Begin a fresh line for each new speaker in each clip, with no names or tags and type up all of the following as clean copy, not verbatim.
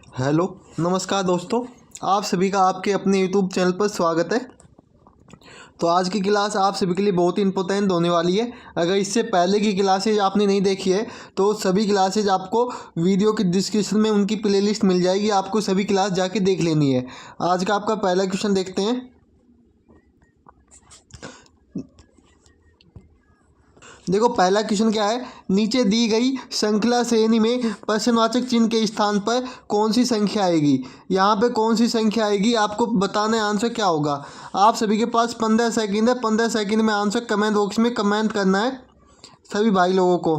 Hello, नमस्कार दोस्तों। आप सभी का आपके अपने यूट्यूब चैनल पर स्वागत है। तो आज की क्लास आप सभी के लिए बहुत ही इंपॉर्टेंट होने वाली है। अगर इससे पहले की क्लासेज आपने नहीं देखी है तो सभी क्लासेज आपको वीडियो की डिस्क्रिप्शन में उनकी प्लेलिस्ट मिल जाएगी, आपको सभी क्लास जाके देख लेनी है। आज का आपका पहला क्वेश्चन देखते हैं। देखो पहला क्वेश्चन क्या है, नीचे दी गई श्रृंखला श्रेणी में प्रश्नवाचक चिन्ह के स्थान पर कौन सी संख्या आएगी। यहाँ पे कौन सी संख्या आएगी आपको बताना है, आंसर क्या होगा। आप सभी के पास 15 सेकंड है, 15 सेकंड में आंसर कमेंट बॉक्स में कमेंट करना है सभी भाई लोगों को।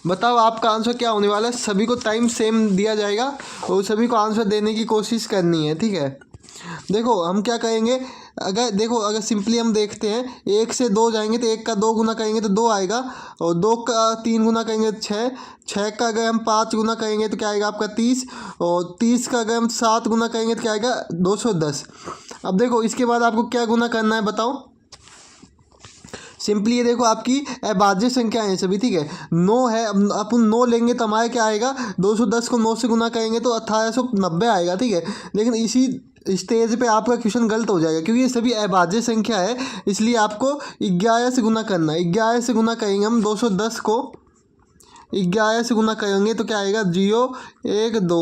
बताओ आपका आंसर क्या होने वाला है। सभी को टाइम सेम दिया जाएगा और सभी को आंसर देने की कोशिश करनी है, ठीक है। देखो हम क्या करेंगे, अगर सिंपली हम देखते हैं, 1 से 2 जाएंगे तो 1 का 2 गुना करेंगे तो 2 आएगा, और 2 का 3 गुना करेंगे तो 6, 6 का अगर हम 5 गुना करेंगे तो क्या आएगा आपका 30, और 30 का अगर हम 7 गुना करेंगे तो क्या आएगा 210। अब देखो इसके बाद आपको क्या गुना करना है बताओ। सिंपली ये देखो आपकी अभाज्य संख्या है सभी, ठीक है। 9 है, अब अपन 9 लेंगे तो हमारे क्या आएगा, 210 को 9 से गुना करेंगे तो 1890 आएगा, ठीक है। लेकिन इसी स्टेज पे आपका क्वेश्चन गलत हो जाएगा क्योंकि ये सभी अभाज्य संख्या है, इसलिए आपको 11 से गुना करना है। 11 से गुना करेंगे हम 210 को 11 से गुना करेंगे तो क्या आएगा 0 1 2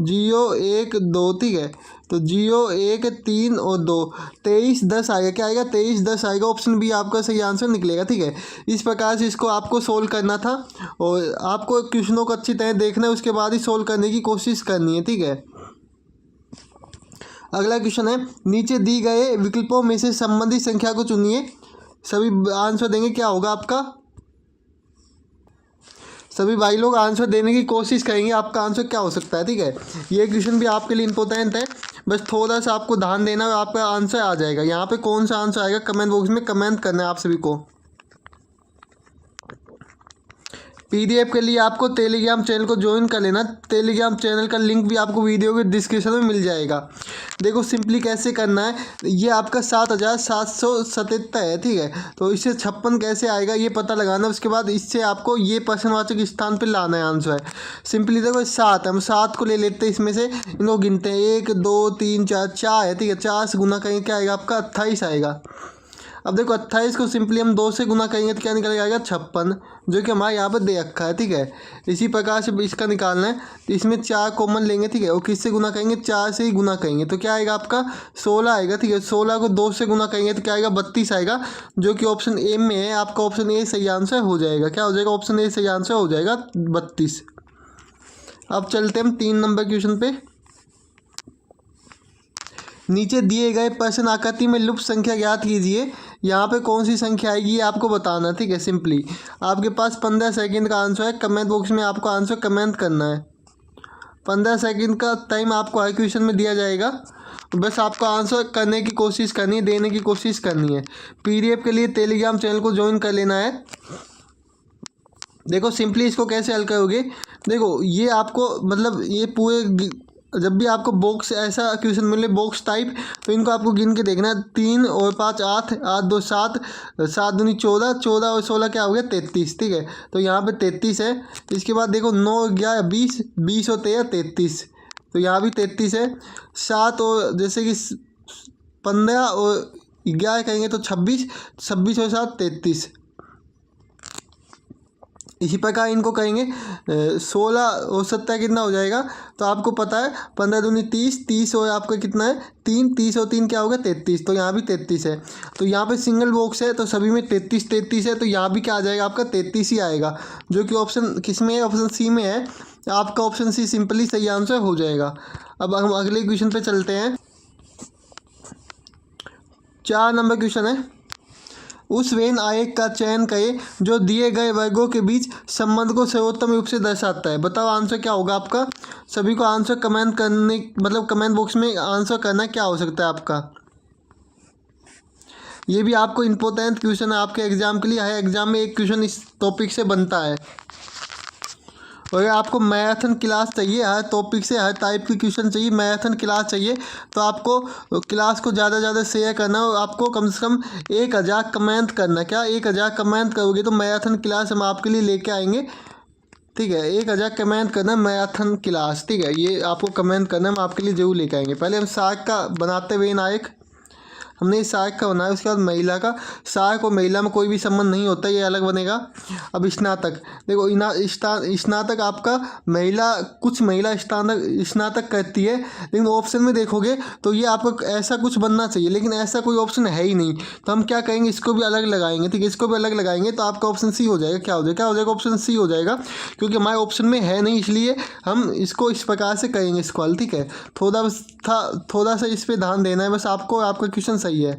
0 1 2, ठीक है। तो 0 1 3 और 2 23 10 आएगा, क्या आएगा 23 10 आएगा। ऑप्शन बी आपका सही आंसर निकलेगा, ठीक है। इस प्रकार से इसको आपको सोल्व करना था और आपको क्वेश्चनों को अच्छी तरह देखना है, उसके बाद ही सोल्व करने की कोशिश करनी है, ठीक है। अगला क्वेश्चन है, नीचे दी गए विकल्पों में से संबंधित संख्या को चुनिए। सभी आंसर देंगे, क्या होगा आपका। सभी भाई लोग आंसर देने की कोशिश करेंगे, आपका आंसर क्या हो सकता है, ठीक है। ये क्वेश्चन भी आपके लिए इंपॉर्टेंट है, बस थोड़ा सा आपको ध्यान देना है, आपका आंसर आ जाएगा। यहाँ पे कौन सा आंसर आएगा कमेंट बॉक्स में कमेंट करना है आप सभी को। पीडीएफ के लिए आपको टेलीग्राम चैनल को ज्वाइन कर लेना। टेलीग्राम चैनल का लिंक भी आपको वीडियो के डिस्क्रिप्शन में मिल जाएगा। देखो सिंपली कैसे करना है, ये आपका 7777 है, ठीक है। तो इससे 56 कैसे आएगा ये पता लगाना, उसके बाद इससे आपको ये प्रश्नवाचक स्थान पर लाना है आंसर। सिंपली देखो 7, हम 7 को ले लेते हैं, इसमें से इनको गिनते हैं 1 2 3 4, 4 है, ठीक है। 4 से गुना करेंगे क्या आएगा आपका 28 आएगा। अब देखो 28 को सिंपली हम 2 से गुना करेंगे तो क्या निकल आएगा 56, जो कि हमारे यहाँ पर दे रखा है, ठीक है। इसी प्रकार से इसका निकालना है, तो इसमें 4 कॉमन लेंगे, ठीक है। और किससे गुना करेंगे 4 से ही गुना करेंगे तो क्या आएगा आपका 16 आएगा, ठीक है। 16 को 2 से गुना करेंगे तो क्या आएगा 32 आएगा, जो कि ऑप्शन ए में है। आपका ऑप्शन ए सही आंसर हो जाएगा। क्या हो जाएगा, ऑप्शन ए सही आंसर हो जाएगा 32। अब चलते हम 3 नंबर क्वेश्चन पे। नीचे दिए गए प्रश्न आकृति में लुप्त संख्या ज्ञात कीजिए। यहाँ पे कौन सी संख्या आएगी ये आपको बताना, ठीक है। सिंपली आपके पास 15 सेकंड का आंसर है, कमेंट बॉक्स में आपको आंसर कमेंट करना है। 15 सेकंड का टाइम आपको हर क्वेश्चन में दिया जाएगा, बस आपको आंसर करने की कोशिश करनी है, देने की कोशिश करनी है। पीडीएफ के लिए टेलीग्राम चैनल को ज्वाइन कर लेना है। देखो सिंपली इसको कैसे हल करोगे, देखो ये आपको मतलब ये पूरे जब भी आपको बॉक्स ऐसा क्वेश्चन मिले बॉक्स टाइप, तो इनको आपको गिन के देखना है। 3 और 5 8, 8 2 7, 7 दूनी 14, 14 और 16 क्या हो गया 33, ठीक है। तो यहाँ पे 33 है। इसके बाद देखो 9 11 20, 20 और 13 33, तो यहाँ भी 33 है। 7 और जैसे कि 15 और 11 कहेंगे तो 26, 26 और 7 33। इसी प्रकार इनको कहेंगे 16 और 17 कितना हो जाएगा, तो आपको पता है 15 दूनी 30, 30 और आपका कितना है 3, 30 और 3 क्या होगा 33, तो यहाँ भी 33 है। तो यहाँ पे सिंगल बॉक्स है तो सभी में 33 33 है, तो यहाँ भी क्या आ जाएगा आपका 33 ही आएगा, जो कि ऑप्शन किस में है, ऑप्शन सी में है। आपका ऑप्शन सी सिंपली सही आंसर हो जाएगा। अब हम अगले क्वेश्चन पे चलते हैं। 4 नंबर क्वेश्चन है, उस वेन आयक का चयन करें जो दिए गए वर्गों के बीच संबंध को सर्वोत्तम रूप से दर्शाता है। बताओ आंसर क्या होगा आपका। सभी को आंसर कमेंट करने मतलब कमेंट बॉक्स में आंसर करना क्या हो सकता है आपका। ये भी आपको इम्पोर्टेंट क्वेश्चन है आपके एग्जाम के लिए। हर एग्जाम में एक क्वेश्चन इस टॉपिक से बनता है। और आपको मैराथन क्लास चाहिए, हर टॉपिक से हर टाइप की क्वेश्चन चाहिए, मैराथन क्लास चाहिए, तो आपको क्लास को ज़्यादा से ज़्यादा शेयर करना और आपको कम से कम 1000 कमेंट करना। क्या 1000 कमेंट करोगे तो मैराथन क्लास हम आपके लिए लेके आएंगे। ठीक है। 1000 कमेंट करना है मैराथन क्लास, ठीक है, ये आपको कमेंट करना है, हम आपके लिए जरूर लेकर आएंगे। पहले हम सहायक का बनाते हुए नायक, हमने इस सहायक का बनाया, उसके बाद महिला का। सहायक और महिला में कोई भी संबंध नहीं होता, ये अलग बनेगा। अब स्नातक, देखो स्नातक आपका महिला, कुछ महिला स्नातक करती है, लेकिन ऑप्शन में देखोगे तो ये आपको ऐसा कुछ बनना चाहिए, लेकिन ऐसा कोई ऑप्शन है ही नहीं। तो हम क्या करेंगे, इसको भी अलग लगाएंगे, ठीक है, इसको भी अलग लगाएंगे तो आपका ऑप्शन सी हो जाएगा। क्या हो जाएगा ऑप्शन सी हो जाएगा, क्योंकि हमारे ऑप्शन में है नहीं, इसलिए हम इसको इस प्रकार से करेंगे इसको हल, ठीक है। थोड़ा सा इस पर ध्यान देना है बस आपको, आपका क्वेश्चन सही है।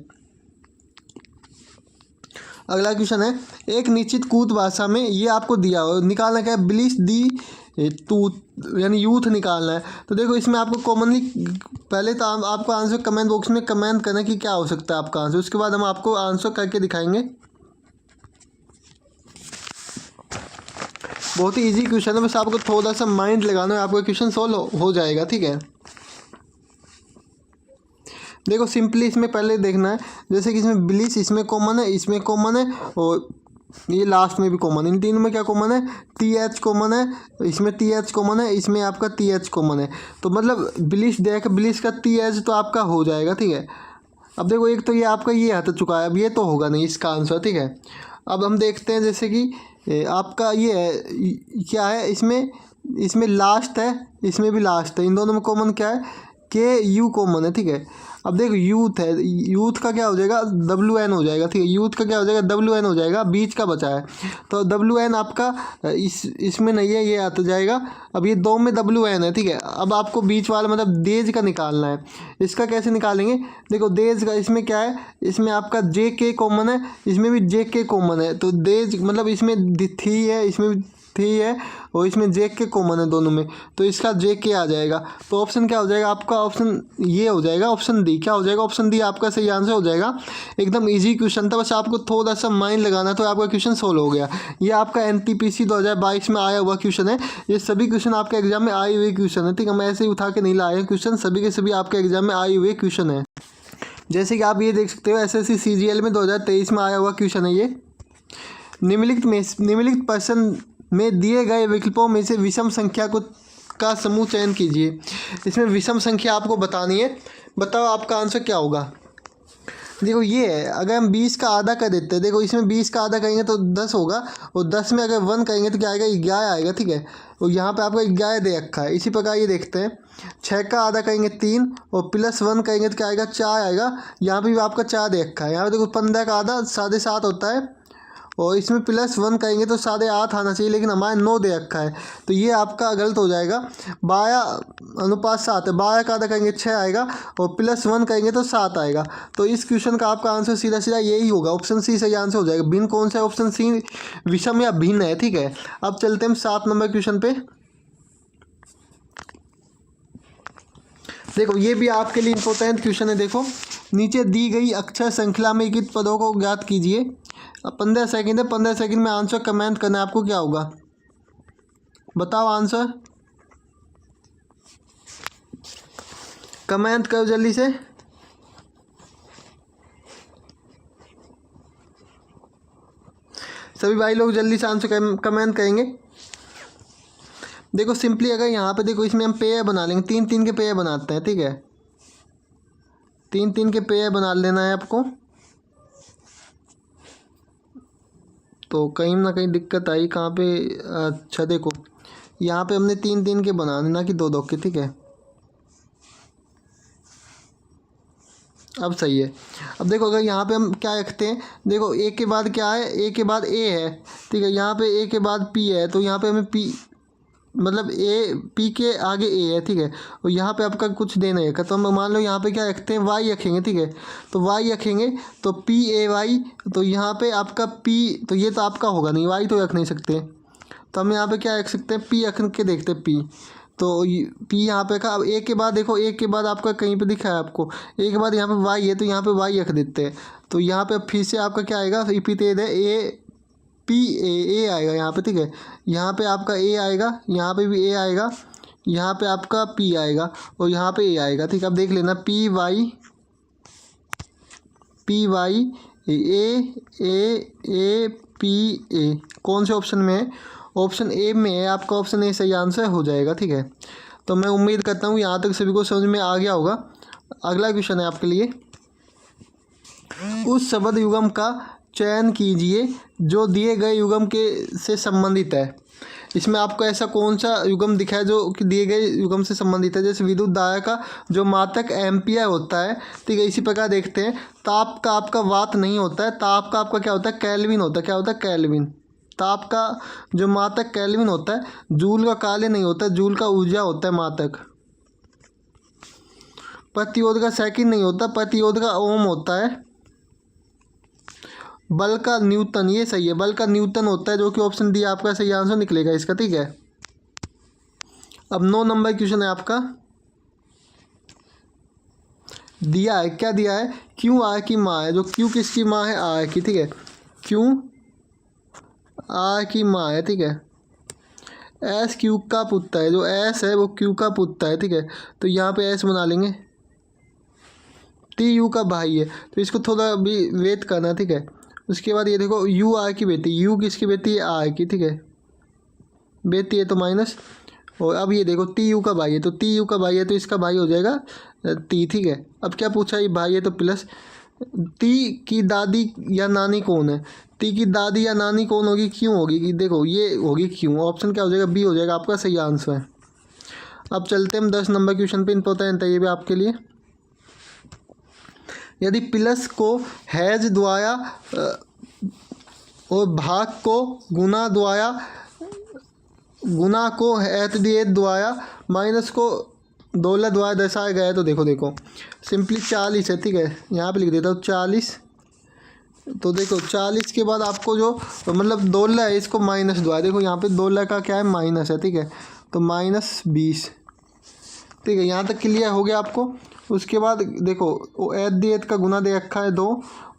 अगला क्वेश्चन है, एक निश्चित कूट भाषा में ये आपको दिया हो, निकालना क्या है, ब्लिस दी टूथ यानी यूथ निकालना है। तो देखो इसमें आपको कॉमनली पहले तो आपको आंसर कमेंट बॉक्स में कमेंट करना कि क्या हो सकता है आपका आंसर, उसके बाद हम आपको आंसर करके दिखाएंगे। बहुत ही इजी क्वेश्चन है, बस आपको थोड़ा सा माइंड लगाना है, आपका क्वेश्चन सॉल्व हो जाएगा, ठीक है। देखो सिंपली इसमें पहले देखना है, जैसे कि इसमें ब्लिस इसमें कॉमन है, इसमें कॉमन है, और ये लास्ट में भी कॉमन है। इन तीनों में क्या कॉमन है, TH कॉमन है, इसमें TH कॉमन है, इसमें आपका TH कॉमन है। तो मतलब ब्लिस का TH तो आपका हो जाएगा, ठीक है। अब देखो एक तो ये आपका ये हट चुका है, अब ये तो होगा नहीं इसका आंसर, ठीक है। अब हम देखते हैं, जैसे कि आपका ये है, क्या है, इसमें लास्ट है, इसमें भी लास्ट है, इन दोनों में कॉमन क्या है, KU कॉमन है, ठीक है। अब देखो यूथ है, यूथ का क्या हो जाएगा, WN हो जाएगा, ठीक है, यूथ का क्या हो जाएगा, WN हो जाएगा, बीच का बचा है तो WN आपका इसमें नहीं है, ये आता जाएगा। अब ये दो में WN है, ठीक है। अब आपको बीच वाला मतलब देज का निकालना है, इसका कैसे निकालेंगे, देखो देज का इसमें क्या है, इसमें आपका JK कॉमन है, इसमें भी JK कॉमन है, तो देज मतलब इसमें थी है, इसमें भी थी है, और इसमें JK कॉमन है दोनों में, तो इसका JK आ जाएगा। तो ऑप्शन क्या हो जाएगा आपका, ऑप्शन ये हो जाएगा, ऑप्शन डी। क्या हो जाएगा, ऑप्शन डी आपका सही आंसर हो जाएगा। एकदम इजी क्वेश्चन था, बस आपको थोड़ा सा माइंड लगाना तो आपका क्वेश्चन सोल्व हो गया। ये आपका NTPC 2022 में आया हुआ क्वेश्चन है, ये सभी क्वेश्चन आपके एग्जाम में आए हुए क्वेश्चन है, ठीक है। हम ऐसे ही उठा के नहीं लाए हैं क्वेश्चन, सभी के सभी आपके एग्जाम में आए हुए क्वेश्चन है। जैसे कि आप ये देख सकते हो, SSC CGL में 2023 में आया हुआ क्वेश्चन है ये। निम्नलिखित प्रश्न में दिए गए विकल्पों में से विषम संख्या का समूह चयन कीजिए। इसमें विषम संख्या आपको बतानी है, बताओ आपका आंसर क्या होगा। देखो ये है, अगर हम 20 का आधा कर देते हैं, देखो इसमें 20 का आधा करेंगे तो 10 होगा, और 10 में अगर 1 करेंगे तो क्या आएगा, 11 आएगा, ठीक है। और यहाँ पे आपका 11 दे रखा है। इसी प्रकार ये देखते हैं, 6 का आधा करेंगे 3, और +1 करेंगे तो क्या आएगा, 4 आएगा। यहाँ पे भी आपका 4 दे रखा है। यहाँ पे देखो 15 का आधा 7.5 होता है, और इसमें +1 करेंगे तो 8.5 आना चाहिए, लेकिन हमारे 9 दे रखा है, तो ये आपका गलत हो जाएगा। 12:7 है, 12 का आधा करेंगे 6 आएगा, और +1 करेंगे तो 7 आएगा। तो इस क्वेश्चन का आपका आंसर सीधा सीधा यही होगा, ऑप्शन सी सही आंसर हो जाएगा। भिन्न कौन सा है, ऑप्शन सी विषम या भिन्न है, ठीक है। अब चलते हैं 7 नंबर क्वेश्चन पे। देखो ये भी आपके लिए इंपॉर्टेंट क्वेश्चन है। देखो नीचे दी गई अक्षर श्रृंखला में लिखित पदों को ज्ञात कीजिए। अब 15 सेकंड है, 15 सेकंड में आंसर कमेंट करना है आपको, क्या होगा बताओ आंसर, कमेंट करो जल्दी से। सभी भाई लोग जल्दी से आंसर कमेंट करेंगे। देखो सिंपली अगर यहाँ पे देखो, इसमें हम पेयर बना लेंगे, 3-3 के पेयर बनाते हैं, ठीक है। 3-3 के पेयर बना लेना है आपको, तो कहीं ना कहीं दिक्कत आई कहाँ पे। अच्छा देखो यहाँ पे हमने 3-3 के बनाने, ना कि 2-2 के, ठीक है। अब सही है। अब देखो अगर यहाँ पे हम क्या रखते हैं, देखो ए के बाद क्या है, ए के बाद ए है, ठीक है। यहाँ पे ए के बाद पी है, तो यहाँ पे हमें पी मतलब पी के आगे ए है, ठीक है। और यहाँ पे आपका कुछ देना है, तो हम मान लो यहाँ पे क्या रखते हैं, वाई रखेंगे, ठीक है। तो वाई रखेंगे तो PAY, तो यहाँ पे आपका पी, तो ये तो आपका होगा नहीं, वाई तो रख नहीं सकते, तो हम यहाँ पे क्या रख सकते हैं, पी रख के देखते हैं, पी। तो पी यहाँ पे का, अब ए के बाद देखो, ए के बाद आपका कहीं पे दिखा है आपको, ए के बाद यहाँ पे वाई है, तो यहाँ पे वाई रख देते हैं। तो यहाँ पे फिर से आपका क्या आएगा, रिपीटेड है, ए आएगा यहाँ पे, ठीक है। यहाँ पे आपका ए आएगा, यहाँ पे भी ए आएगा, यहाँ पे आपका पी आएगा, और यहाँ पे ए आएगा, ठीक है। अब देख लेना, PY A A A P A कौन से ऑप्शन में है, ऑप्शन ए में है आपका, ऑप्शन ए सही आंसर हो जाएगा। ठीक है, तो मैं उम्मीद करता हूँ यहाँ तक सभी को समझ में आ गया होगा। अगला क्वेश्चन है आपके लिए, उस शब्द युग्म का चयन कीजिए जो दिए गए युग्म के से संबंधित है। इसमें आपको ऐसा कौन सा युग्म दिखा है जो कि दिए गए युग्म से संबंधित है। जैसे विद्युत धारा का जो मात्रक एम्पियर होता है, ठीक है। इसी प्रकार देखते हैं, ताप का आपका वाट नहीं होता है, ताप का आपका क्या होता है, केल्विन होता है। क्या होता है, केल्विन। ताप का जो मात्रक केल्विन होता है, जूल का कार्य नहीं होता है, जूल का ऊर्जा होता है मात्रक। प्रतिरोध का सेकंड नहीं होता, प्रतिरोध का ओम होता है। बल का न्यूटन, ये सही है, बल का न्यूटन होता है, जो कि ऑप्शन डी आपका सही आंसर निकलेगा इसका। ठीक है, अब 9 नंबर क्वेश्चन है आपका, दिया है, क्या दिया है, क्यों आर की माँ है। जो क्यों किसकी माँ है, आर की। ठीक है, क्यों आर की माँ है। ठीक है, एस क्यू का पुत्र है, जो एस है वो क्यू का पुत्र है। ठीक है, तो यहाँ पे एस बना लेंगे। टी यू का भाई है, तो इसको थोड़ा भी वेट करना। ठीक है, उसके बाद ये देखो, यू आर की बेटी, यू किसकी बेटी है, आर की। ठीक है, बेटी है तो माइनस, और अब ये देखो टी यू का भाई है, तो टी यू का भाई है तो इसका भाई हो जाएगा टी। ठीक है, अब क्या पूछा, ये भाई है तो प्लस। टी की दादी या नानी कौन है, टी की दादी या नानी कौन होगी, क्यों होगी, कि देखो ये होगी क्यों। ऑप्शन क्या हो जाएगा, बी हो जाएगा आपका सही आंसर है। अब चलते हम 10 नंबर क्वेश्चन पे, इंपॉर्टेंट है ये भी आपके लिए। यदि प्लस को हैज द्वारा और भाग को गुना को एतदियत द्वारा माइनस को दौलत द्वारा दर्शाया गया है, तो देखो सिंपली 40 है। ठीक है, यहाँ पे लिख देता हूँ 40। तो देखो 40 के बाद आपको जो मतलब दौलत है इसको माइनस द्वारा, देखो यहाँ पे दौलत का क्या है, माइनस है। ठीक है, तो -20। ठीक है, यहाँ तक क्लियर हो गया आपको। उसके बाद देखो वो एत का गुना दे रखा है 2।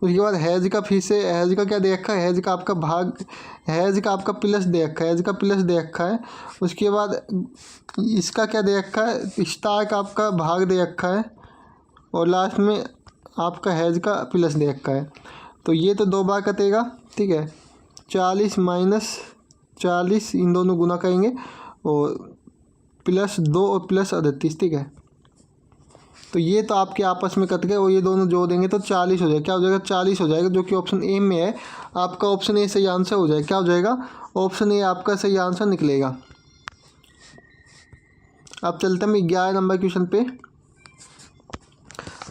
उसके बाद हैज का फिर से हैज का क्या दे रखा है, हैज का आपका भाग, हैज का आपका प्लस दे रखा है, हैज का प्लस दे रखा है। उसके बाद इसका क्या दे रखा है, स्टार का आपका भाग दे रखा है, और लास्ट में आपका हैज का प्लस दे रखा है। तो ये तो 2 बार कटेगा। ठीक है, 40 - 40 इन दोनों गुना करेंगे, और +2 और +38। ठीक है, तो ये तो आपके आपस में कट गए, और ये दोनों जोड़ देंगे तो 40 हो जाएगा। क्या हो जाएगा, 40 हो जाएगा, जो कि ऑप्शन ए में है आपका। ऑप्शन ए सही आंसर हो जाएगा। क्या हो जाएगा, ऑप्शन ए आपका सही आंसर निकलेगा। अब चलते हैं 11 नंबर क्वेश्चन पे।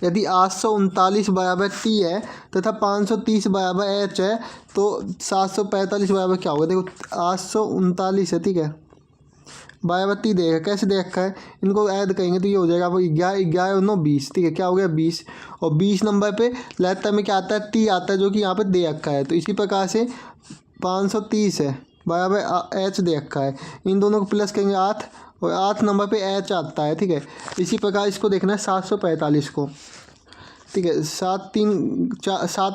यदि 839 बराबर टी है तथा 530 बराबर एच है, तो 745 बराबर क्या होगा। देखो 839 है, ठीक है, बराबर टी देगा, कैसे दे रखा है, इनको ऐड करेंगे तो ये हो जाएगा आपको 11 और 9 20। ठीक है, क्या हो गया 20, और 20 नंबर पे लेटर में क्या आता है, टी आता है, जो कि यहाँ पे दे रखा है। तो इसी प्रकार से 530 है बराबर एच दे रखा है, इन दोनों को प्लस करेंगे 8, और 8 नंबर पे एच आता है। ठीक है, इसी प्रकार इसको देखना है 745 को। ठीक है, 7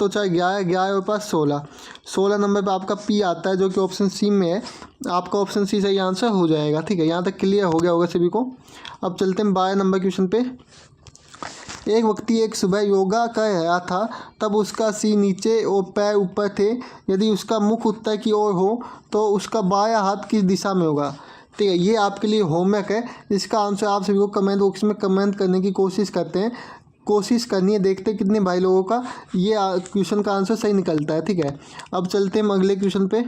और 4 11, 11 और 5 16, 16 नंबर पे आपका पी आता है, जो कि ऑप्शन सी में है। आपका ऑप्शन सी सही आंसर हो जाएगा। ठीक है, यहाँ तक क्लियर हो गया होगा सभी को। अब चलते हैं 12 नंबर क्वेश्चन पे। एक व्यक्ति एक सुबह योगा कर रहा था, तब उसका सिर नीचे और पैर ऊपर थे। यदि उसका मुख उत्तर की ओर हो तो उसका बायां हाथ किस दिशा में होगा। ठीक है, ये आपके लिए होमवर्क है, इसका आंसर आप सभी को कमेंट बॉक्स में कमेंट करने की कोशिश करनी है। देखते हैं कितने भाई लोगों का ये क्वेश्चन का आंसर सही निकलता है। ठीक है, अब चलते हैं अगले क्वेश्चन पे।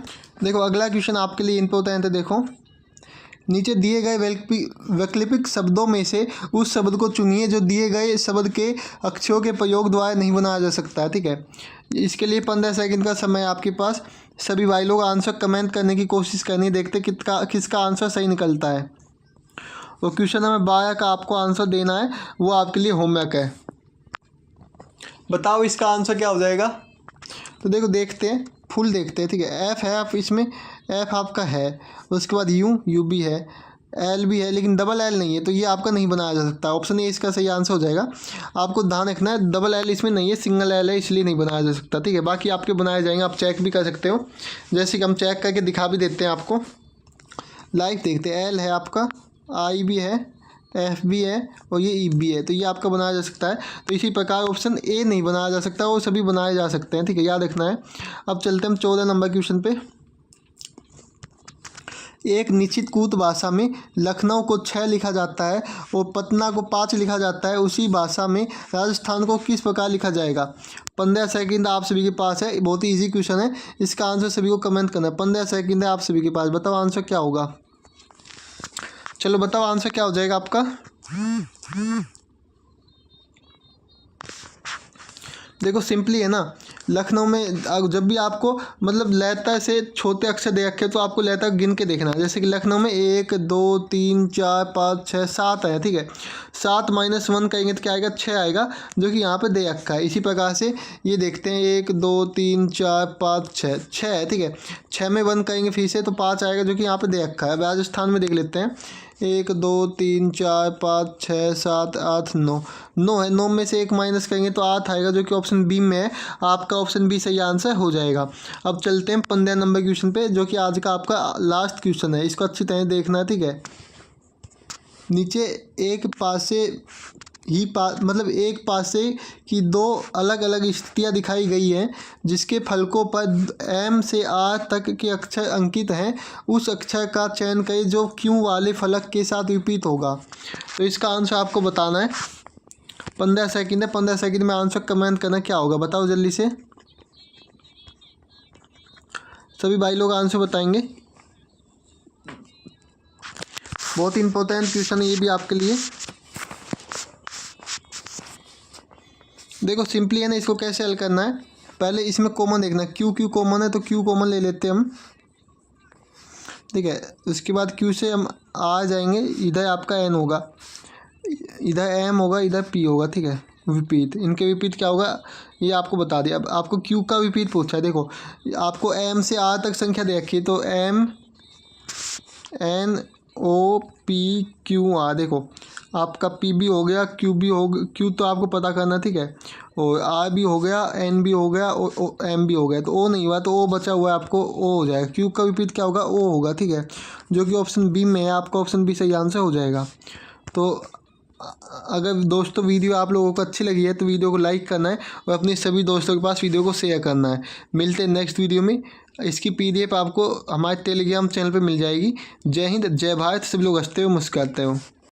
देखो अगला क्वेश्चन आपके लिए इंपॉर्टेंट है। देखो नीचे दिए गए वैकल्पिक शब्दों में से उस शब्द को चुनिए जो दिए गए शब्द के अक्षरों के प्रयोग द्वारा नहीं बनाया जा सकता है। ठीक है, इसके लिए 15 सेकंड का समय आपके पास। सभी भाई लोग आंसर कमेंट करने की कोशिश करनी है, देखते किसका आंसर सही निकलता है। और क्वेश्चन नंबर 12 का आपको आंसर देना है, वो आपके लिए होमवर्क है। बताओ इसका आंसर क्या हो जाएगा। तो देखो देखते हैं, फुल देखते हैं। ठीक है, एफ है, आप इसमें एफ आपका है, उसके बाद यू भी है, एल भी है, लेकिन डबल एल नहीं है, तो ये आपका नहीं बनाया जा सकता। ऑप्शन ए इसका सही आंसर हो जाएगा। आपको ध्यान रखना है, डबल एल इसमें नहीं है, सिंगल एल है, इसलिए नहीं बनाया जा सकता। ठीक है, बाकी आपके बनाए जाएंगे, आप चेक भी कर सकते हो, जैसे कि हम चेक करके दिखा भी देते हैं आपको। लाइव देखते हैं, एल है आपका, आई भी है, एफ भी है, और ये ई भी है, तो ये आपका बनाया जा सकता है। तो इसी प्रकार ऑप्शन ए नहीं बनाया जा सकता, वो सभी बनाए जा सकते हैं। ठीक है, याद रखना है। अब चलते हैं हम 14 नंबर क्वेश्चन पे। एक निश्चित कूट भाषा में लखनऊ को 6 लिखा जाता है और पटना को 5 लिखा जाता है, उसी भाषा में राजस्थान को किस प्रकार लिखा जाएगा? 15 सेकंड आप सभी के पास है, बहुत ही इजी क्वेश्चन है, इसका आंसर सभी को कमेंट करना है। 15 सेकंड है आप सभी के पास, बताओ आंसर क्या होगा। चलो बताओ आंसर क्या हो जाएगा आपका। देखो सिंपली है ना, लखनऊ में जब भी आपको मतलब लैता से छोटे अक्षर दे रखे तो आपको लैता गिन के देखना है। जैसे कि लखनऊ में 1 2 3 4 5 6 7 है, ठीक है। 7 - 1 कहेंगे तो क्या आएगा? 6 आएगा, जो कि यहाँ पे दे रखा है। इसी प्रकार से ये देखते हैं 1 2 3 4 5 6 है, ठीक है। 6 में 1 कहेंगे फिर से तो 5 आएगा, जो कि यहाँ पे दे रखा है। अब राजस्थान में देख लेते हैं 1 2 3 4 5 6 7 8 9 है। 9 में से 1 माइनस करेंगे तो 8 आएगा, जो कि ऑप्शन बी में है। आपका ऑप्शन बी सही आंसर हो जाएगा। अब चलते हैं 15 नंबर क्वेश्चन पे, जो कि आज का आपका लास्ट क्वेश्चन है। इसको अच्छी तरह देखना है, ठीक है। नीचे एक पासे ही मतलब एक पासे की 2 अलग अलग स्थितियाँ दिखाई गई हैं, जिसके फलकों पर एम से आर तक के अक्षर अंकित हैं। उस अक्षर का चयन करें जो क्यू वाले फलक के साथ रिपीट होगा। तो इसका आंसर आपको बताना है। 15 सेकंड है, 15 सेकंड में आंसर कमेंट करना क्या होगा, बताओ जल्दी से। सभी भाई लोग आंसर बताएंगे। बहुत ही इंपॉर्टेंट क्वेश्चन है ये भी आपके लिए। देखो सिंपली है ना, इसको कैसे हल करना है, पहले इसमें कॉमन देखना है। क्यू कॉमन है तो क्यू कॉमन ले लेते हैं हम, ठीक है। उसके बाद क्यू से हम आ जाएंगे, इधर आपका एन होगा, इधर एम होगा, इधर पी होगा, ठीक है। विपरीत, इनके विपरीत क्या होगा ये आपको बता दिया। अब आपको क्यू का विपरीत पूछा है। देखो आपको एम से आर तक संख्या दे रखी है, तो M N O P Q R. देखो आपका पी भी हो गया, क्यू भी हो गया, क्यू तो आपको पता करना, ठीक है। और आर भी हो गया, एन भी हो गया और एम भी हो गया। तो ओ नहीं हुआ तो ओ बचा हुआ है, आपको ओ हो जाएगा। क्यू का विपरीत क्या होगा? ओ होगा, ठीक है, जो कि ऑप्शन बी में है। आपका ऑप्शन बी सही आंसर हो जाएगा। तो अगर दोस्तों वीडियो आप लोगों को अच्छी लगी है तो वीडियो को लाइक करना है और अपने सभी दोस्तों के पास वीडियो को शेयर करना है। मिलते हैं नेक्स्ट वीडियो में। इसकी PDF आपको हमारे टेलीग्राम चैनल पे मिल जाएगी। जय हिंद, जय भारत। सभी लोग हंसते हो मुस्कुराते हो।